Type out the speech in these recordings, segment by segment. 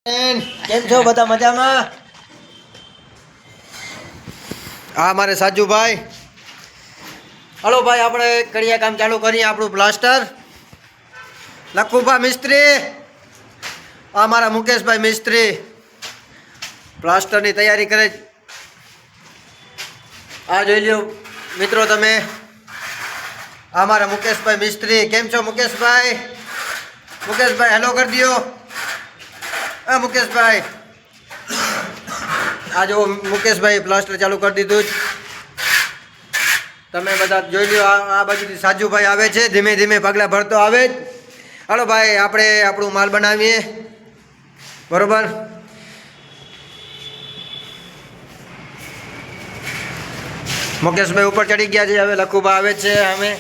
કેમ છો બધા મજામાં? હા મારે સાજુભાઈ. હલો ભાઈ, આપણે કડિયા કામ ચાલુ કરીએ. આપણું પ્લાસ્ટર લખુભા મિસ્ત્રી, અમારા મુકેશભાઈ મિસ્ત્રી પ્લાસ્ટરની તૈયારી કરે. આ જોઈ લ્યો મિત્રો તમે, અમારા મુકેશભાઈ મિસ્ત્રી. કેમ છો મુકેશભાઈ? મુકેશભાઈ હેલો કરી દો. મુકેશભાઈ આ જો મુકેશભાઈ પ્લાસ્ટર ચાલુ કરી દીધું. તમે બધા જોઈ લો. આ બાજુથી સાજુભાઈ આવે છે, ધીમે ધીમે પગલાં ભરતો આવે જ. હાલો ભાઈ, આપણે આપણું માલ બનાવીએ. બરોબર. મુકેશભાઈ ઉપર ચડી ગયા છે. હવે લખુભા આવે છે. અમે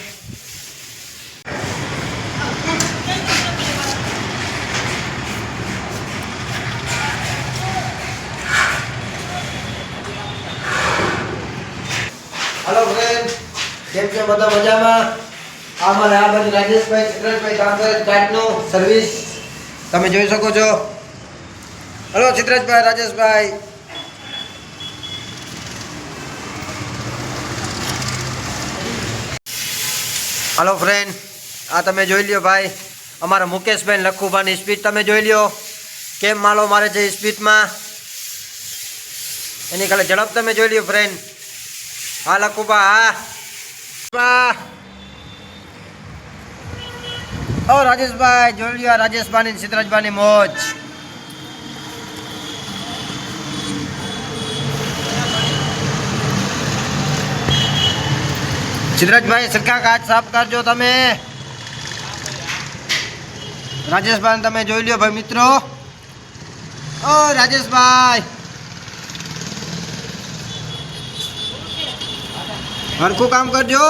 હલો ફ્રેન્ડ, કેમ છો બધા મજામાં? અમારે આ બાજુ રાજેશભાઈ ચિત્રજભાઈ કામ કરે કાટનું સર્વિસ તમે જોઈ શકો છો. હલો ચિત્રજભાઈ, રાજેશભાઈ. હલો ફ્રેન્ડ, આ તમે જોઈ લ્યો ભાઈ, અમારા મુકેશભાઈ લખુભાની સ્પીડ તમે જોઈ લ્યો. કેમ માલો મારે છે સ્પીડમાં, એની ખાલી ઝડપ તમે જોઈ લ્યો ફ્રેન્ડ. હા લખુભા, હા ઓ રાજેશભાઈ જોઈ લ્યો. રાજેશભાઈ સિદ્ધરાજભાઈની મોજ. સિદ્ધરાજભાઈ સરખા કાચ સાફ કરજો તમે. રાજેશભાઈ તમે જોઈ લ્યો ભાઈ મિત્રો. ઓ રાજેશભાઈ હરખું કામ કરજો.